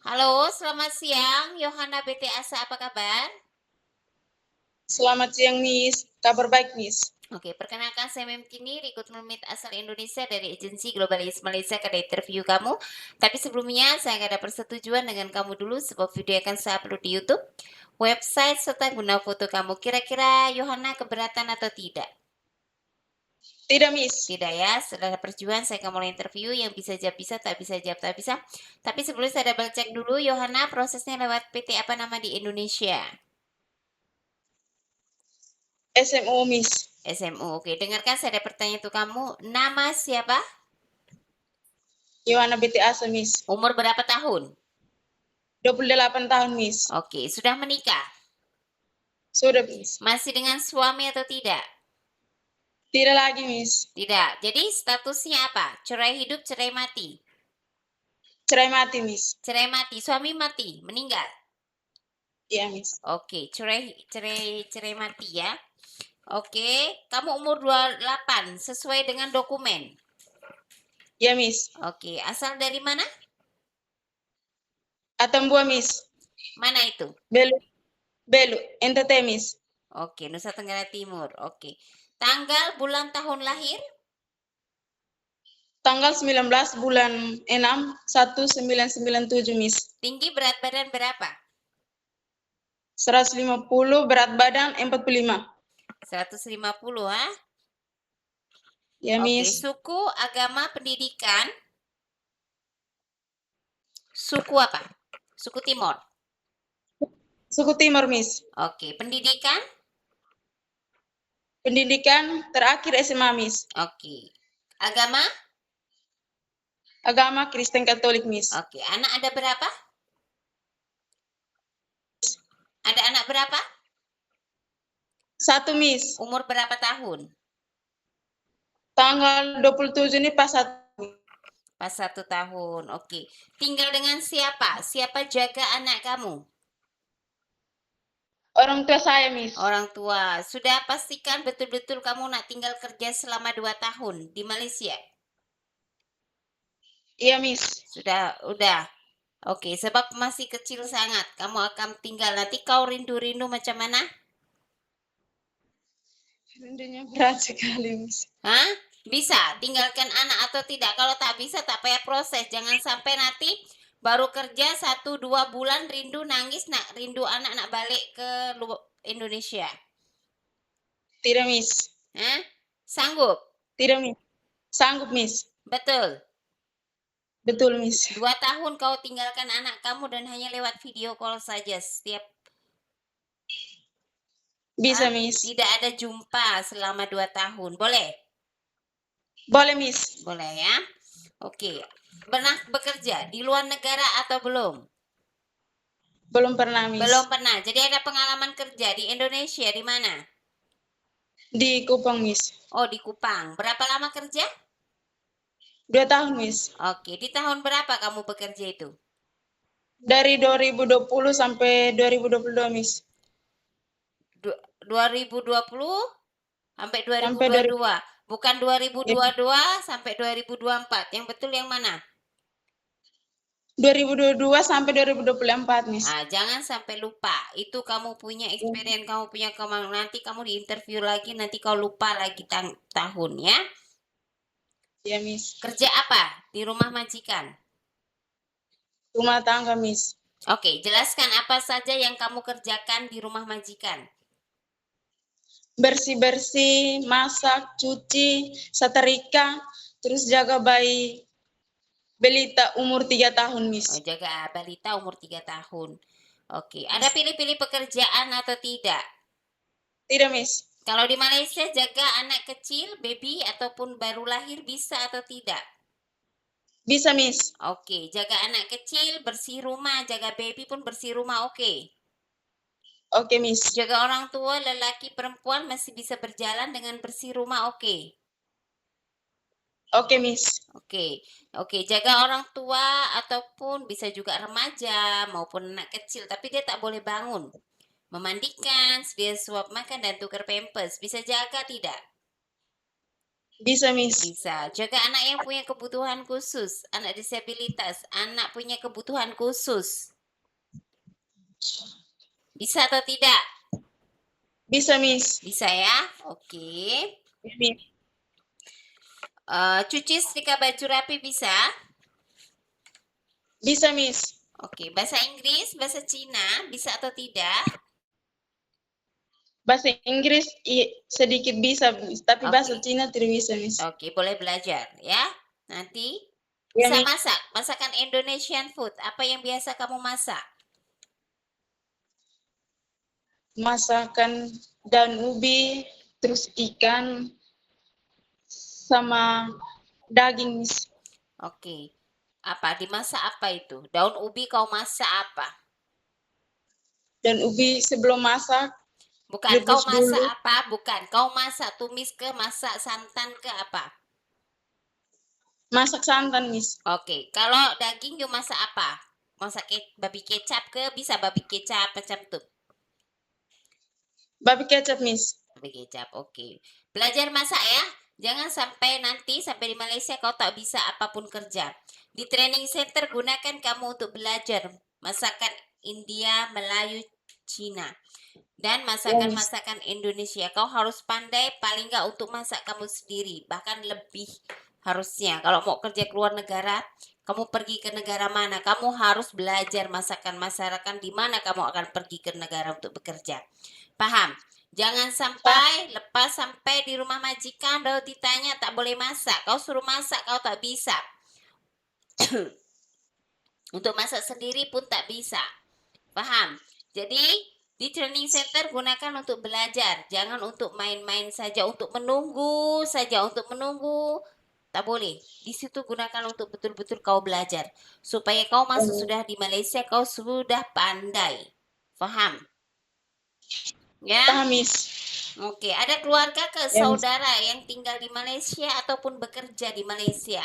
Halo, selamat siang. Yohana BT Asa, apa kabar? Selamat siang, Miss. Kabar baik, Miss. Oke, perkenalkan saya Memkini, recruitment meet asal Indonesia dari agensi Globalis Malaysia ke interview kamu. Tapi sebelumnya saya akan ada persetujuan dengan kamu dulu sebab video akan saya upload di YouTube, website serta guna foto kamu. Kira-kira Yohana keberatan atau tidak? Tidak, Miss. Tidak ya, setelah perjuangan saya akan mulai interview yang bisa jawab bisa, tak bisa jawab tak bisa. Tapi sebelum saya double check dulu, Yohana prosesnya lewat PT apa nama di Indonesia? SMO, Miss. SMU. Oke, dengarkan saya ada pertanyaan untuk kamu. Nama siapa? Yohana BT Asa, Miss. Umur berapa tahun? 28 tahun, Miss. Oke, sudah menikah? Sudah, Miss. Masih dengan suami atau tidak? Tidak lagi, Miss. Tidak. Jadi statusnya apa? Cerai hidup, cerai mati? Cerai mati, Miss. Cerai mati, suami mati, meninggal. Iya, Miss. Oke, cerai cerai cerai mati ya. Oke, kamu umur 28 sesuai dengan dokumen. Iya, Miss. Oke, asal dari mana? Atambua, Miss. Mana itu? Belu. Belu. NTT, Miss. Oke, Nusa Tenggara Timur. Oke. Tanggal, bulan, tahun lahir? Tanggal 19 bulan 6, 1997, Miss. Tinggi, berat badan berapa? 150, berat badan 45. 150, ha? Ya, Oke, Miss. suku, agama, pendidikan. Suku apa? Suku Timor. Suku Timur, Miss. Oke, pendidikan. Pendidikan terakhir SMA, Miss. Oke. Agama. Agama Kristen Katolik, Miss. Oke, anak ada berapa? Ada anak berapa? Satu, Miss. Umur berapa tahun? Tanggal 27 ini pas 1. Pas 1 tahun. Oke. Tinggal dengan siapa? Siapa jaga anak kamu? Orang tua saya, Miss. Orang tua. Sudah pastikan betul-betul kamu nak tinggal kerja selama 2 tahun di Malaysia? Iya, Miss. Sudah, udah. Oke, sebab masih kecil sangat. Kamu akan tinggal. Nanti kau rindu-rindu macam mana? Rindunya berat sekali, Miss. Hah? Bisa tinggalkan anak atau tidak? Kalau tak bisa, tak payah proses. Jangan sampai nanti baru kerja 1-2 bulan rindu nangis nak rindu anak nak balik ke Indonesia. Tidak, Miss. Hah? Sanggup? Tidak, Miss. Sanggup, Miss. Betul. Betul, Miss. 2 tahun kau tinggalkan anak kamu dan hanya lewat video call saja setiap. Bisa, Hah? Miss. Tidak ada jumpa selama 2 tahun. Boleh? Boleh, Miss. Boleh ya. Oke. Pernah bekerja di luar negara atau belum? Belum pernah, Miss. Belum pernah. Jadi ada pengalaman kerja di Indonesia di mana? Di Kupang, Miss. Oh, di Kupang. Berapa lama kerja? 2 tahun, Miss. Oke, di tahun berapa kamu bekerja itu? Dari 2020 sampai 2022, Miss. 2020 sampai Sampai 2022. Bukan 2000, 2022 sampai 2024. Yang betul yang mana? 2022 sampai 2024, Miss. Ah, jangan sampai lupa. Itu kamu punya experience, kamu punya kemampuan. Nanti kamu di interview lagi, nanti kau lupa lagi tahun ya. Ya, Miss. Kerja apa di rumah majikan? Rumah tangga, Miss. Oke, jelaskan apa saja yang kamu kerjakan di rumah majikan. Bersih-bersih, masak, cuci, setrika, terus jaga bayi Belita umur 3 tahun, Miss. Oh, jaga balita umur 3 tahun. Oke, ada pilih-pilih pekerjaan atau tidak? Tidak, Miss. Kalau di Malaysia jaga anak kecil, baby ataupun baru lahir bisa atau tidak? Bisa, Miss. Oke, jaga anak kecil, bersih rumah, jaga baby pun bersih rumah, oke. Oke, Miss. Jaga orang tua, lelaki, perempuan masih bisa berjalan dengan bersih rumah, oke. Oke, Miss. Oke, oke, jaga orang tua ataupun bisa juga remaja maupun anak kecil, tapi dia tak boleh bangun. Memandikan, sedia suap makan dan tukar pampers, bisa jaga tidak? Bisa, Miss. Bisa. Jaga anak yang punya kebutuhan khusus, anak disabilitas, anak punya kebutuhan khusus. Bisa atau tidak? Bisa, Miss. Bisa ya? Oke. Ya, Miss. Cuci setrika baju rapi bisa? Bisa, Miss. Oke. Bahasa Inggris, bahasa Cina, bisa atau tidak? Bahasa Inggris sedikit bisa, Miss. Tapi bahasa Oke. Cina tidak bisa, Miss. Oke, boleh belajar ya. Nanti Ya, bisa Miss. masak, masakan Indonesian food. Apa yang biasa kamu masak? Masakan daun ubi, terus ikan, sama daging, Miss. Oke. Apa dimasak apa itu? Daun ubi kau masak apa? Dan ubi sebelum masak, Bukan, kau direbus masak dulu. apa? Bukan, kau masak tumis ke, masak santan ke apa? Masak santan, Miss. Oke, kalau daging you masak apa? Masak babi kecap ke? Bisa babi kecap macam tuh. Babi kecap, Miss. Babi kecap, oke. Belajar masak ya. Jangan sampai nanti sampai di Malaysia kau tak bisa apapun kerja. Di training center gunakan kamu untuk belajar masakan India, Melayu, Cina. Dan Ya, Miss. masakan-masakan Indonesia. Kau harus pandai paling nggak untuk masak kamu sendiri. Bahkan lebih harusnya. Kalau mau kerja keluar negara, kamu pergi ke negara mana, kamu harus belajar masakan masyarakat di mana kamu akan pergi ke negara untuk bekerja. Paham? Jangan sampai lepas sampai di rumah majikan baru ditanya tak boleh masak. Kau suruh masak kau tak bisa. Untuk masak sendiri pun tak bisa. Paham? Jadi di training center gunakan untuk belajar, jangan untuk main-main saja, untuk menunggu saja, untuk menunggu. Tak boleh. Di situ gunakan untuk betul-betul kau belajar. Supaya kau masuk sudah di Malaysia, kau sudah pandai. Faham? Ya? Paham, Miss. Oke, ada keluarga ke Ya, Miss. saudara yang tinggal di Malaysia ataupun bekerja di Malaysia?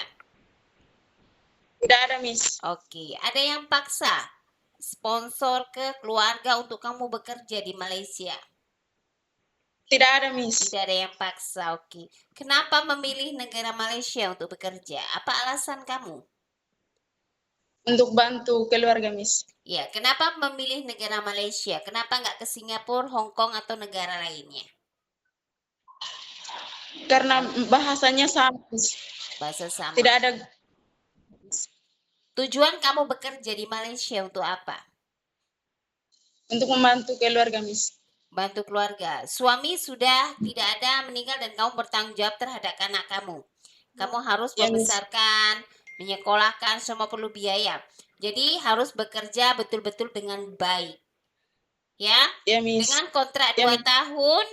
Tidak ada, Miss. Oke, ada yang paksa sponsor ke keluarga untuk kamu bekerja di Malaysia? Tidak ada, Miss. Tidak ada yang paksa, oke. Kenapa memilih negara Malaysia untuk bekerja? Apa alasan kamu? Untuk bantu keluarga, Miss. Ya, kenapa memilih negara Malaysia? Kenapa nggak ke Singapura, Hong Kong, atau negara lainnya? Karena bahasanya sama, Miss. Bahasa sama. Tidak ada. Tujuan kamu bekerja di Malaysia untuk apa? Untuk membantu keluarga, Miss. Bantu keluarga. Suami sudah tidak ada, meninggal, dan kamu bertanggung jawab terhadap anak kamu. Kamu harus Ya, Miss. membesarkan, menyekolahkan, semua perlu biaya. Jadi harus bekerja betul-betul dengan baik. Ya, Ya, Miss. dengan kontrak Ya, 2 Miss. tahun,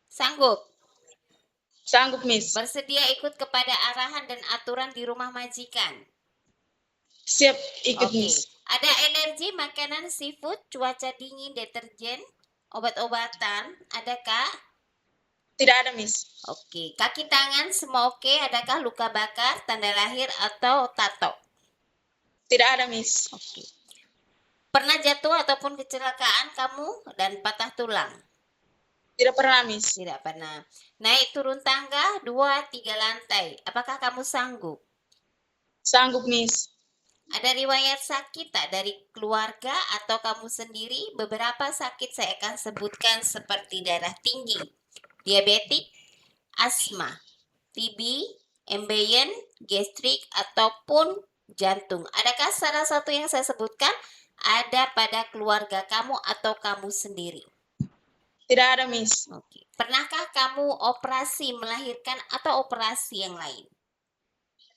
sanggup. Sanggup, Miss. Bersedia ikut kepada arahan dan aturan di rumah majikan. Siap ikut, Oke, Miss. ada energi, makanan, seafood, cuaca dingin, deterjen, obat-obatan, adakah? Tidak ada, Miss. Oke, kaki tangan semua oke, adakah luka bakar, tanda lahir, atau tato? Tidak ada, Miss. Oke. Pernah jatuh ataupun kecelakaan kamu dan patah tulang? Tidak pernah, Miss. Tidak pernah. Naik turun tangga 2-3 lantai, apakah kamu sanggup? Sanggup, Miss. Ada riwayat sakit tak dari keluarga atau kamu sendiri? Beberapa sakit saya akan sebutkan seperti darah tinggi, diabetik, asma, TB, embeyen, gastrik, ataupun jantung. Adakah salah satu yang saya sebutkan ada pada keluarga kamu atau kamu sendiri? Tidak ada, Miss. Oke. Pernahkah kamu operasi melahirkan atau operasi yang lain?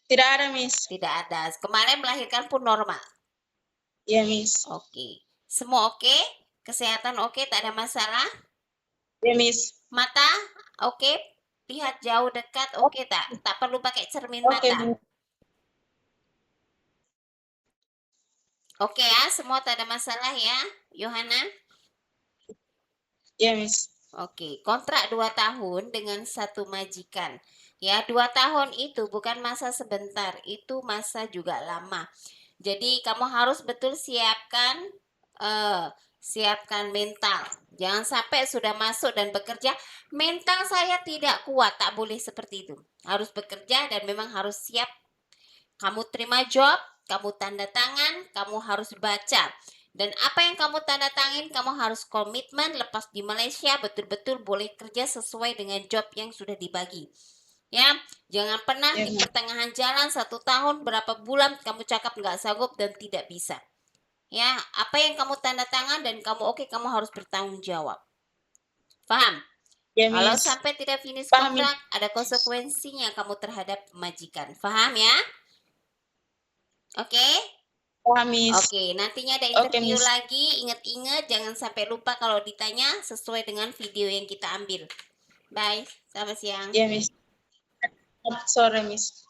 Tidak ada, Miss. Tidak ada. Kemarin melahirkan pun normal. Ya, Miss. Oke. Semua oke? Kesehatan oke? Tak ada masalah? Ya, Miss. Mata oke? Lihat jauh dekat oke tak? Tak perlu pakai cermin Oke, mata. Miss. Oke ya, semua tak ada masalah ya, Yohana? Ya, Miss. Oke, kontrak 2 tahun dengan satu majikan. Ya, 2 tahun itu bukan masa sebentar, itu masa juga lama. Jadi kamu harus betul siapkan Siapkan mental. Jangan sampai sudah masuk dan bekerja, mental saya tidak kuat. Tak boleh seperti itu. Harus bekerja dan memang harus siap. Kamu terima job, kamu tanda tangan, kamu harus baca. Dan apa yang kamu tanda tangin, kamu harus komitmen lepas di Malaysia betul-betul boleh kerja sesuai dengan job yang sudah dibagi. Ya, jangan pernah Ya, di Mas. pertengahan jalan 1 tahun berapa bulan kamu cakap nggak sanggup dan tidak bisa. Ya, apa yang kamu tanda tangan dan kamu oke, kamu harus bertanggung jawab. Paham? Ya, Kalau Miss. sampai tidak finish Paham, Miss. kontrak, ada konsekuensinya kamu terhadap majikan. Paham ya? Oke? Paham, Miss. Oke, nantinya ada Oke, interview Miss. lagi. Ingat-ingat, jangan sampai lupa kalau ditanya sesuai dengan video yang kita ambil. Bye, selamat siang. Ya, Miss. Sore, Miss.